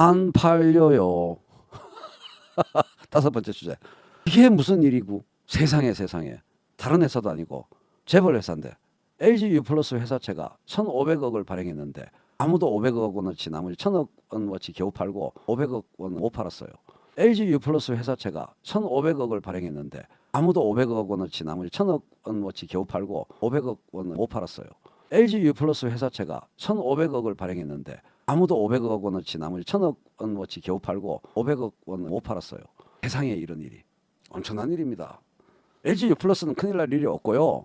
안 팔려요. 다섯 번째 주제. 이게 무슨 일이고? 세상에 다른 회사도 아니고 재벌 회사인데 LG U+ 회사채가 1,500억을 발행했는데 아무도 500억 원어치 나머지 1,000억 원어치 겨우 팔고 500억 원 못 팔았어요. LG U+ 회사채가 1,500억을 발행했는데 아무도 500억 원어치 나머지 1,000억 원어치 겨우 팔고 500억 원 못 팔았어요. LG U+ 회사채가 1,500억을 발행했는데 아무도 500억 원어치 나머지 1,000억 원어치 겨우 팔고 500억 원 못 팔았어요. 세상에 이런 일이 엄청난 일입니다. LG U+는 큰일 날 일이 없고요.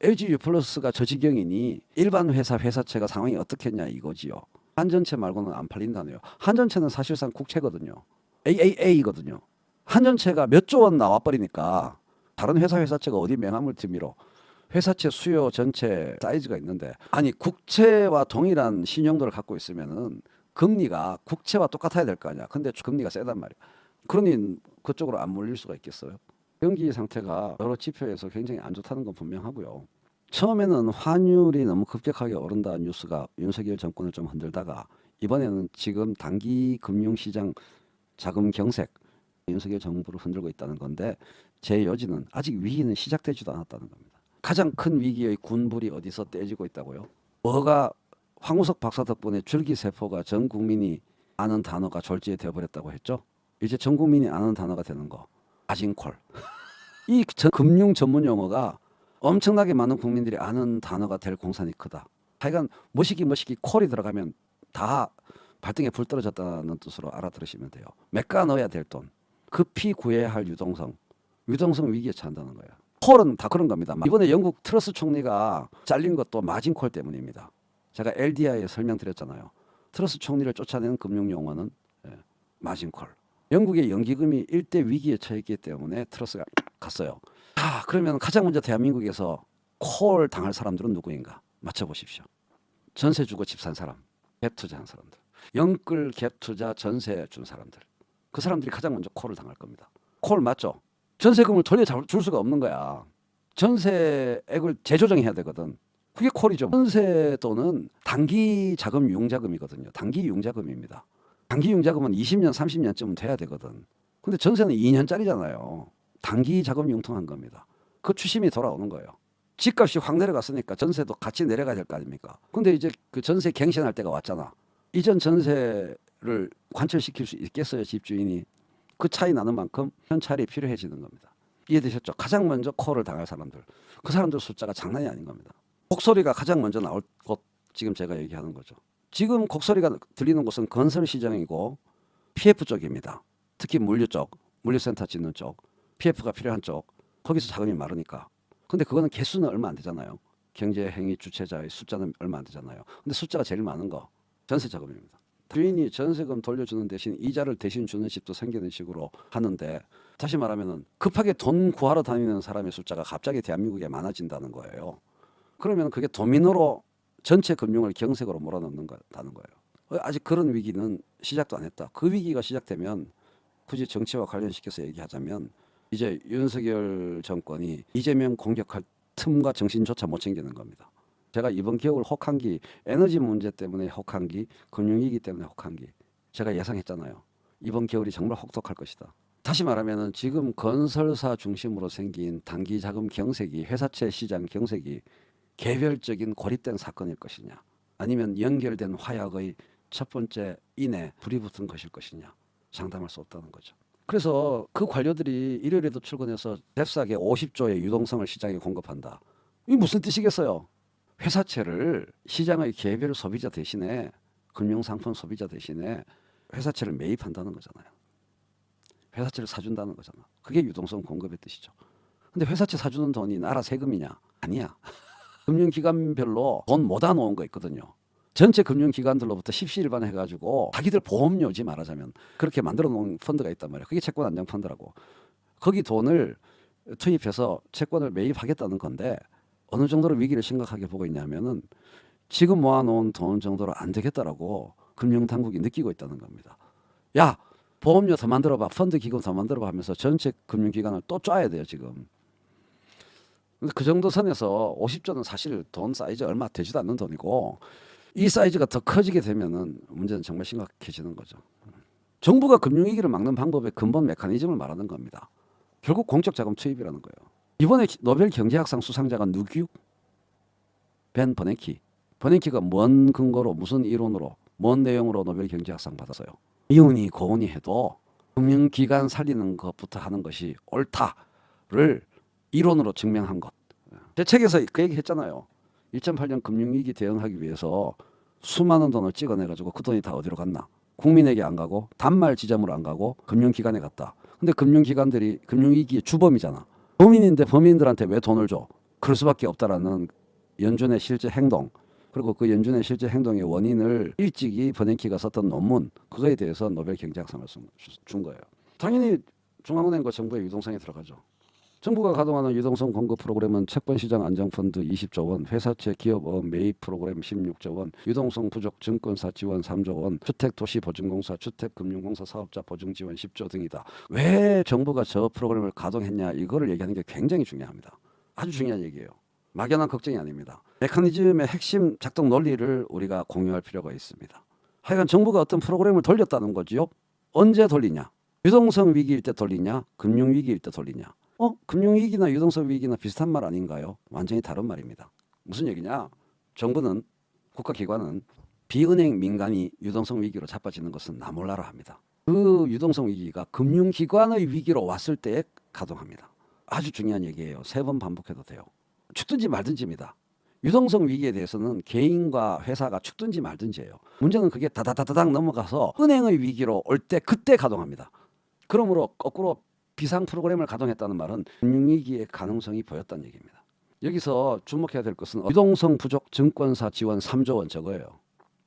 LG U+가 저 지경이니 일반 회사채가 상황이 어떻겠냐 이거지요. 한전채 말고는 안 팔린다네요. 한전채는 사실상 국채거든요. AAA거든요. 한전채가 몇 조 원 나와버리니까 다른 회사채가 어디 명함을 들미로 회사채 수요 전체 사이즈가 있는데 아니 국채와 동일한 신용도를 갖고 있으면은 금리가 국채와 똑같아야 될 거 아니야. 근데 금리가 세단 말이야. 그러니 그쪽으로 안 몰릴 수가 있겠어요. 경기 상태가 여러 지표에서 굉장히 안 좋다는 건 분명하고요. 처음에는 환율이 너무 급격하게 오른다는 뉴스가 윤석열 정권을 좀 흔들다가 이번에는 지금 단기 금융시장 자금 경색 윤석열 정부를 흔들고 있다는 건데 제 여지는 아직 위기는 시작되지도 않았다는 겁니다. 가장 큰 위기의 군불이 어디서 떼지고 있다고요? 뭐가 황우석 박사 덕분에 줄기세포가 전 국민이 아는 단어가 졸지에 되어버렸다고 했죠? 이제 전 국민이 아는 단어가 되는 거 마진콜. 이 금융 전문 용어가 엄청나게 많은 국민들이 아는 단어가 될 공산이 크다. 하여간 머시기 콜이 들어가면 다 발등에 불 떨어졌다는 뜻으로 알아들으시면 돼요. 메까 넣어야 될 돈. 급히 구해야 할 유동성 위기에 처한다는 거예요. 콜은 다 그런 겁니다. 이번에 영국 트러스 총리가 잘린 것도 마진콜 때문입니다. 제가 LDI에 설명드렸잖아요. 트러스 총리를 쫓아내는 금융용어는 마진콜. 영국의 연기금이 일대 위기에 처했기 때문에 트러스가 갔어요. 그러면 가장 먼저 대한민국에서 콜 당할 사람들은 누구인가? 맞춰보십시오. 전세 주고 집 산 사람, 갭 투자한 사람들, 영끌 갭 투자 전세 준 사람들. 그 사람들이 가장 먼저 콜을 당할 겁니다. 콜 맞죠? 전세금을 돌려줄 수가 없는 거야. 전세액을 재조정해야 되거든. 그게 콜이죠. 전세 돈은 단기 자금 융자금이거든요. 단기 융자금입니다. 단기 융자금은 20년, 30년쯤은 돼야 되거든. 근데 전세는 2년짜리잖아요. 단기 자금 융통한 겁니다. 그 추심이 돌아오는 거예요. 집값이 확 내려갔으니까 전세도 같이 내려가야 될 거 아닙니까? 근데 이제 그 전세 갱신할 때가 왔잖아. 이전 전세를 관철시킬 수 있겠어요, 집주인이? 그 차이 나는 만큼 현찰이 필요해지는 겁니다. 이해되셨죠? 가장 먼저 콜을 당할 사람들. 그 사람들 숫자가 장난이 아닌 겁니다. 곡소리가 가장 먼저 나올 곳 지금 제가 얘기하는 거죠. 지금 곡소리가 들리는 곳은 건설 시장이고 PF 쪽입니다. 특히 물류 쪽, 물류센터 짓는 쪽, PF가 필요한 쪽, 거기서 자금이 마르니까. 근데 그거는 개수는 얼마 안 되잖아요. 경제행위 주체자의 숫자는 얼마 안 되잖아요. 근데 숫자가 제일 많은 거 전세 자금입니다. 주인이 전세금 돌려주는 대신 이자를 대신 주는 집도 생기는 식으로 하는데 다시 말하면 급하게 돈 구하러 다니는 사람의 숫자가 갑자기 대한민국에 많아진다는 거예요. 그러면 그게 도미노로 전체 금융을 경색으로 몰아넣는 거다는 거예요. 아직 그런 위기는 시작도 안 했다. 그 위기가 시작되면 굳이 정치와 관련시켜서 얘기하자면 이제 윤석열 정권이 이재명 공격할 틈과 정신조차 못 챙기는 겁니다. 제가 이번 기억을 혹한기, 에너지 문제 때문에 혹한기, 금융위기 때문에 혹한기 제가 예상했잖아요. 이번 겨울이 정말 혹독할 것이다. 다시 말하면 지금 건설사 중심으로 생긴 단기 자금 경색이 회사채 시장 경색이 개별적인 고립된 사건일 것이냐 아니면 연결된 화약의 첫 번째 인에 불이 붙은 것일 것이냐 장담할 수 없다는 거죠. 그래서 그 관료들이 일요일에도 출근해서 잽싸게 50조의 유동성을 시장에 공급한다. 이게 무슨 뜻이겠어요? 회사채를 시장의 개별 소비자 대신에 금융상품 소비자 대신에 회사채를 매입한다는 거잖아요. 회사채를 사준다는 거잖아. 그게 유동성 공급의 뜻이죠. 근데 회사채 사주는 돈이 나라 세금이냐? 아니야. 금융기관별로 돈 모아 놓은 거 있거든요. 전체 금융기관들로부터 십시일반 해가지고 자기들 보험료지 말하자면 그렇게 만들어 놓은 펀드가 있단 말이에요. 그게 채권안정펀드라고. 거기 돈을 투입해서 채권을 매입하겠다는 건데 어느 정도로 위기를 심각하게 보고 있냐면은 지금 모아놓은 돈 정도로 안 되겠다라고 금융당국이 느끼고 있다는 겁니다. 야, 보험료 더 만들어봐, 펀드 기금 더 만들어봐 하면서 전체 금융기관을 또 쪼아야 돼요 지금. 그 정도 선에서 50조는 사실 돈 사이즈 얼마 되지도 않는 돈이고 이 사이즈가 더 커지게 되면은 문제는 정말 심각해지는 거죠. 정부가 금융위기를 막는 방법의 근본 메커니즘을 말하는 겁니다. 결국 공적 자금 투입이라는 거예요. 이번에 노벨 경제학상 수상자가 누구요? 벤 버냉키. 버냉키가 뭔 근거로 무슨 이론으로 뭔 내용으로 노벨 경제학상 받았어요? 이윤이 고운이 해도 금융기관 살리는 것부터 하는 것이 옳다를 이론으로 증명한 것. 제 책에서 그 얘기 했잖아요. 2008년 금융위기 대응하기 위해서 수많은 돈을 찍어내가지고 그 돈이 다 어디로 갔나? 국민에게 안 가고 단말 지점으로 안 가고 금융기관에 갔다. 근데 금융기관들이 금융위기의 주범이잖아. 범인인데 범인들한테 왜 돈을 줘? 그럴 수밖에 없다라는 연준의 실제 행동, 그리고 그 연준의 실제 행동의 원인을 일찍이 버냉키가 썼던 논문, 그거에 대해서 노벨 경제학상을 준 거예요. 당연히 중앙은행과 정부의 유동성이 들어가죠. 정부가 가동하는 유동성 공급 프로그램은 채권시장 안정펀드 20조 원, 회사채 기업어음 매입 프로그램 16조 원, 유동성 부족 증권사 지원 3조 원, 주택도시보증공사, 주택금융공사 사업자 보증지원 10조 등이다. 왜 정부가 저 프로그램을 가동했냐, 이거를 얘기하는 게 굉장히 중요합니다. 아주 중요한 얘기예요. 막연한 걱정이 아닙니다. 메커니즘의 핵심 작동 논리를 우리가 공유할 필요가 있습니다. 하여간 정부가 어떤 프로그램을 돌렸다는 거지요. 언제 돌리냐? 유동성 위기일 때 돌리냐? 금융위기일 때 돌리냐? 금융위기나 유동성 위기나 비슷한 말 아닌가요? 완전히 다른 말입니다. 무슨 얘기냐? 정부는, 국가기관은 비은행 민간이 유동성 위기로 자빠지는 것은 나 몰라라 합니다. 그 유동성 위기가 금융기관의 위기로 왔을 때 가동합니다. 아주 중요한 얘기예요. 3번 반복해도 돼요. 죽든지 말든지입니다. 유동성 위기에 대해서는 개인과 회사가 죽든지 말든지예요. 문제는 그게 다다다다닥 넘어가서 은행의 위기로 올 때 그때 가동합니다. 그러므로 거꾸로 비상 프로그램을 가동했다는 말은 금융위기의 가능성이 보였다는 얘기입니다. 여기서 주목해야 될 것은 유동성 부족 증권사 지원 3조 원 저거예요.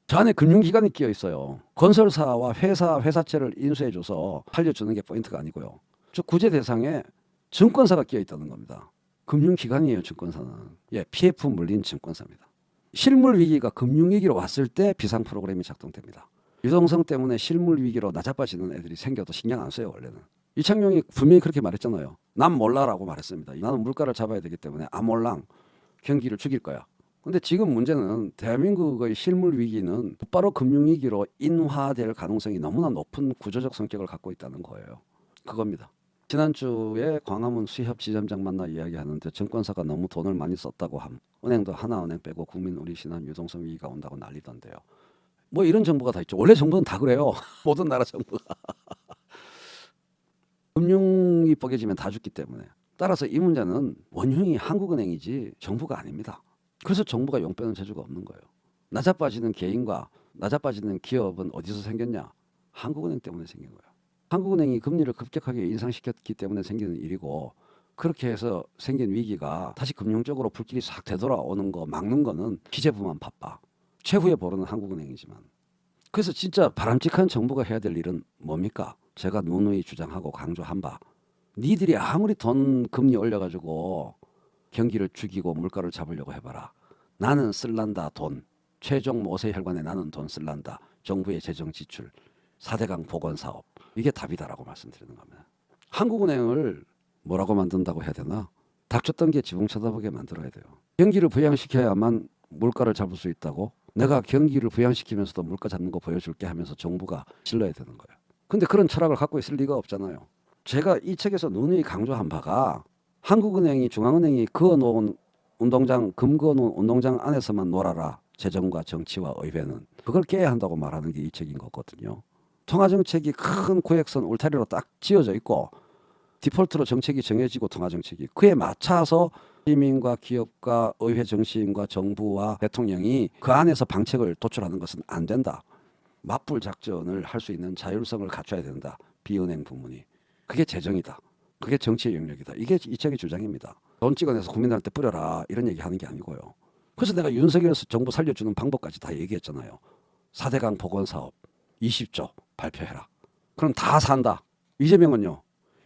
저 안에 금융기관이 끼어 있어요. 건설사와 회사채를 인수해줘서 살려주는 게 포인트가 아니고요. 저 구제 대상에 증권사가 끼어 있다는 겁니다. 금융기관이에요, 증권사는. PF 물린 증권사입니다. 실물 위기가 금융위기로 왔을 때 비상 프로그램이 작동됩니다. 유동성 때문에 실물 위기로 나자빠지는 애들이 생겨도 신경 안 써요, 원래는. 이창용이 분명히 그렇게 말했잖아요. 난 몰라라고 말했습니다. 나는 물가를 잡아야 되기 때문에 아몰랑 경기를 죽일 거야. 근데 지금 문제는 대한민국의 실물 위기는 곧바로 금융위기로 인화될 가능성이 너무나 높은 구조적 성격을 갖고 있다는 거예요. 그겁니다. 지난주에 광화문 수협 지점장 만나 이야기하는데 증권사가 너무 돈을 많이 썼다고 함. 은행도 하나은행 빼고 국민 우리 신한 유동성 위기가 온다고 난리던데요. 뭐 이런 정보가 다 있죠. 원래 정부는 다 그래요. 모든 나라 정부가. 금융이 뻐개지면 다 죽기 때문에. 따라서 이 문제는 원흉이 한국은행이지 정부가 아닙니다. 그래서 정부가 용 빼는 재주가 없는 거예요. 나자빠지는 개인과 나자빠지는 기업은 어디서 생겼냐? 한국은행 때문에 생긴 거예요. 한국은행이 금리를 급격하게 인상시켰기 때문에 생기는 일이고, 그렇게 해서 생긴 위기가 다시 금융적으로 불길이 싹 되돌아오는 거 막는 거는 기재부만 바빠. 최후의 보루는 한국은행이지만. 그래서 진짜 바람직한 정부가 해야 될 일은 뭡니까? 제가 누누이 주장하고 강조한 바, 니들이 아무리 돈 금리 올려가지고 경기를 죽이고 물가를 잡으려고 해봐라. 나는 쓸란다 돈. 최종 모세혈관에 나는 돈 쓸란다. 정부의 재정 지출, 4대강 복원사업. 이게 답이다라고 말씀드리는 겁니다. 한국은행을 뭐라고 만든다고 해야 되나? 닥쳤던 게 지붕 쳐다보게 만들어야 돼요. 경기를 부양시켜야만 물가를 잡을 수 있다고? 내가 경기를 부양시키면서도 물가 잡는 거 보여줄게 하면서 정부가 질러야 되는 거예요. 근데 그런 철학을 갖고 있을 리가 없잖아요. 제가 이 책에서 누누이 강조한 바가 한국은행이 중앙은행이 그어놓은 운동장, 금 그어놓은 운동장 안에서만 놀아라. 재정과 정치와 의회는. 그걸 깨야 한다고 말하는 게 이 책인 거거든요. 통화정책이 큰 구획선 울타리로 딱 지어져 있고 디폴트로 정책이 정해지고 통화정책이 그에 맞춰서 시민과 기업과 의회 정치인과 정부와 대통령이 그 안에서 방책을 도출하는 것은 안 된다. 맞불 작전을 할 수 있는 자율성을 갖춰야 된다. 비은행 부문이. 그게 재정이다. 그게 정치의 영역이다. 이게 이 책의 주장입니다. 돈 찍어내서 국민들한테 뿌려라 이런 얘기하는 게 아니고요. 그래서 내가 윤석열 정부 살려주는 방법까지 다 얘기했잖아요. 4대강 복원사업 20조 발표해라. 그럼 다 산다. 이재명은요.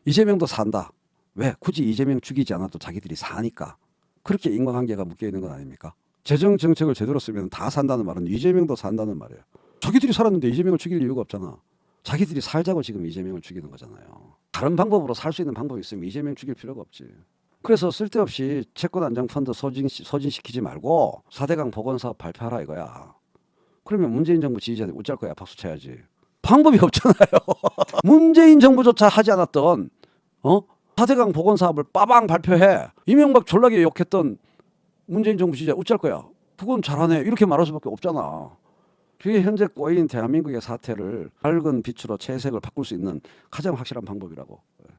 이재명도 산다. 왜? 굳이 이재명 죽이지 않아도 자기들이 사니까. 그렇게 인과관계가 묶여있는 건 아닙니까? 재정 정책을 제대로 쓰면 다 산다는 말은 이재명도 산다는 말이에요. 자기들이 살았는데 이재명을 죽일 이유가 없잖아. 자기들이 살자고 지금 이재명을 죽이는 거잖아요. 다른 방법으로 살 수 있는 방법이 있으면 이재명 죽일 필요가 없지. 그래서 쓸데없이 채권안정펀드 소진시키지 말고 4대강 복원사업 발표하라 이거야. 그러면 문재인 정부 지지자들이 어쩔 거야. 박수 쳐야지. 방법이 없잖아요. 문재인 정부조차 하지 않았던 4대강 복원 사업을 빠방 발표해. 이명박 졸라게 욕했던 문재인 정부 시절 어쩔 거야. 그건 잘하네. 이렇게 말할 수밖에 없잖아. 그게 현재 꼬인 대한민국의 사태를 밝은 빛으로 채색을 바꿀 수 있는 가장 확실한 방법이라고.